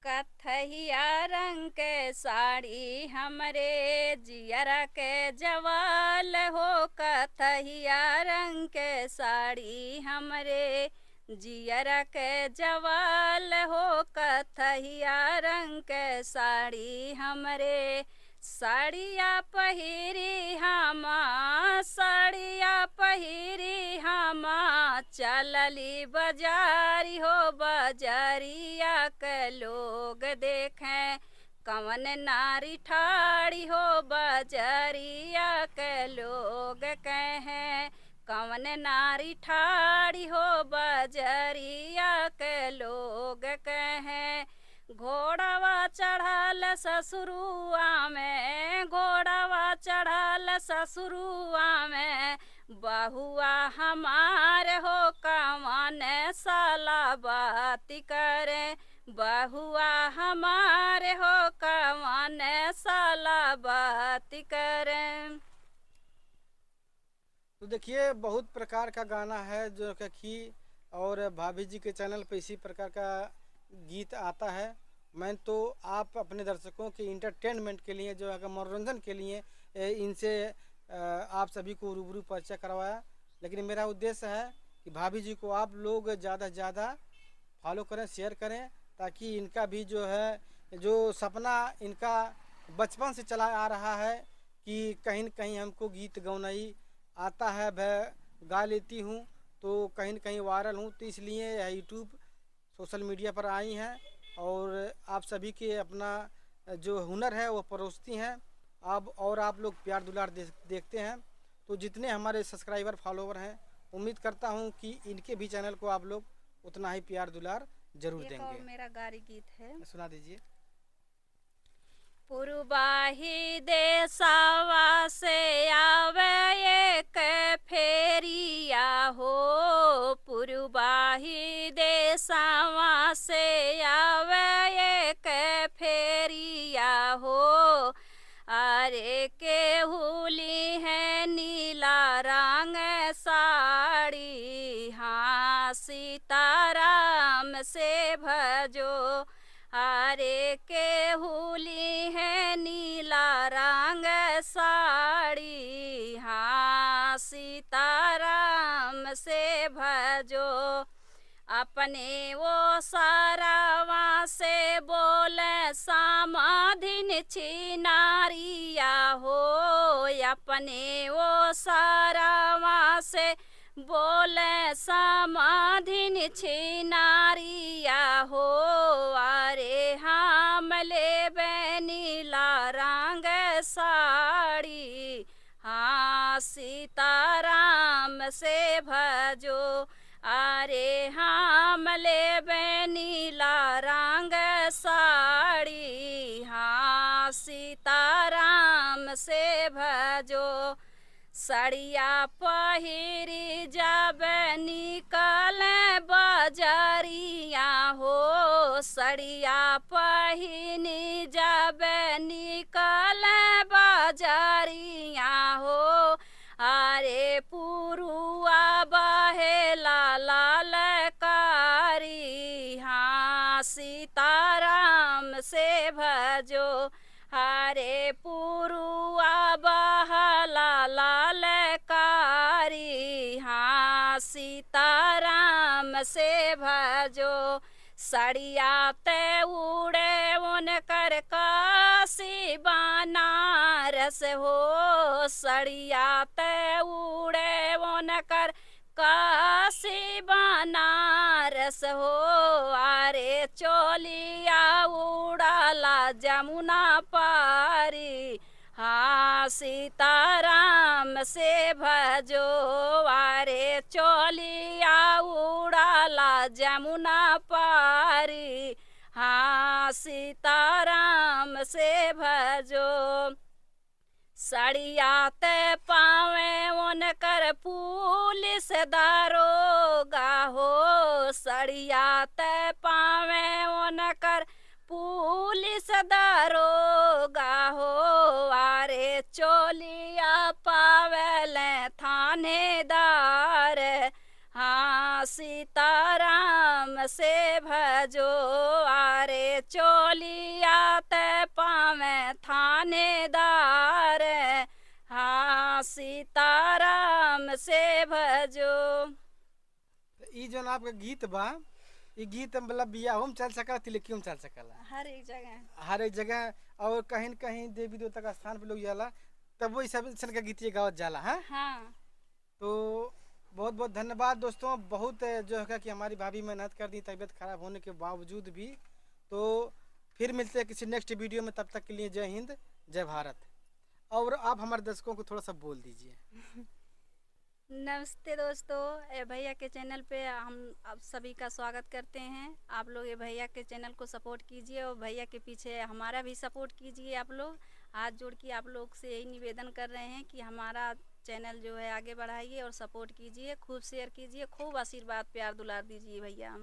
कथैया रंग के साड़ी हमरे जियरा के जवाल हो। कथैया रंग के साड़ी हमरे जियरा के जवाल हो। कथैया रंग के साड़ी हमरे साड़िया पहिरी हमा साड़िया पहिरी हमा चलली बाजारी हो। बाजारिया के लोग देखें कवन नारी ठाड़ी हो। बाजारिया के लोग कहें कवन नारी ठाड़ी हो। बाजारिया के लोग कहें घोड़ावा चढ़ल ससुरुआ में घोड़ावा चढ़ल ससुरुआ में बहुआ हमारे हो। कवन साला बाती करे बहुआ हमारे हो। कवन साला बाती करे। तो देखिए बहुत प्रकार का गाना है जो कि और भाभी जी के चैनल पे इसी प्रकार का गीत आता है। मैं तो आप अपने दर्शकों के इंटरटेनमेंट के लिए जो है मनोरंजन के लिए इनसे आप सभी को रूबरू परिचय करवाया। लेकिन मेरा उद्देश्य है कि भाभी जी को आप लोग ज़्यादा से ज़्यादा फॉलो करें, शेयर करें, ताकि इनका भी जो है जो सपना इनका बचपन से चला आ रहा है कि कहीं न कहीं हमको गीत गौनाई आता है, वह गा लेती हूँ तो कहीं न कहीं वायरल हूँ, तो इसलिए यूट्यूब सोशल मीडिया पर आई हैं और आप सभी के अपना जो हुनर है वो परोसती हैं। अब और आप लोग प्यार दुलार देखते हैं। तो जितने हमारे सब्सक्राइबर फॉलोवर हैं उम्मीद करता हूँ कि इनके भी चैनल को आप लोग उतना ही प्यार दुलार जरूर देंगे। और मेरा गारी गीत है, सुना दीजिए। पुरबाही देसावा से आवे एक फेरिया हो। पुरबाही देसावा से आवे एक फेरिया हो। अरे के हुली है नीला रंग साड़ी हाँ सीताराम से भजो। अरे के हुली है नीला रंग साड़ी हाँ सीताराम से भजो। अपने वो सारावा से बोले समाधिन छिनारिया हो। अपने वो सारावा से बोले समाधिन छिनारिया हो। अरे हम ले नीला रंग साड़ी हाँ सीताराम से भजो। अरे हम ले नीला रंग साड़ी हाँ सीताराम से भजो। सड़िया पहिरी जब निकल बाजारिया हो। सड़िया पहिनी जब निकल बाजारिया हो। अरे पुरुआ बहेला लाल कारी हाँ सीताराम से भजो। हरे पुरुआ बहला लाल कारी हाँ सीताराम से भजो। सड़िया ते उड़े उनकर काशी बनारस हो। सड़िया ते उड़े उनकर काशी बनारस हो। अरे चोलिया उड़ाला जमुना पारी हाँ सीताराम से भजो। अरे चोलिया उड़ाला जमुना पारी हाँ सीताराम से भजो। सड़िया ते पावे उनकर पुलिस दारोगा हो। सड़िया ते पावे उनकर पुलिस दारोगा हो। अरे चोलिया पावेले थानेदार हाँ सीताराम से भजो, आरे चोलिया ते पावे थानेदार, हाँ सीताराम से भजो। ई जो आपका गीत बा, ये गीत मतलब बियाहों में चल सकला, तिलकियों में चल सकला, हर एक जगह, हर एक जगह। और कहीं न कहीं देवी देवता का स्थान पे लोग जाला तब वो सब सन का गीत ये गावत जाला। हाँ। तो बहुत बहुत धन्यवाद दोस्तों, बहुत जो है कि हमारी भाभी मेहनत कर दी तबीयत खराब होने के बावजूद भी। तो फिर मिलते हैं किसी नेक्स्ट वीडियो में, तब तक के लिए जय हिंद जय भारत। और आप हमारे दर्शकों को थोड़ा सा बोल दीजिए। नमस्ते दोस्तों, ए भैया के चैनल पे हम आप सभी का स्वागत करते हैं। आप लोग ये भैया के चैनल को सपोर्ट कीजिए और भैया के पीछे हमारा भी सपोर्ट कीजिए। आप लोग हाथ जोड़ के आप लोग से यही निवेदन कर रहे हैं कि हमारा चैनल जो है आगे बढ़ाइए और सपोर्ट कीजिए, खूब शेयर कीजिए, खूब आशीर्वाद प्यार दुलार दीजिए भैया।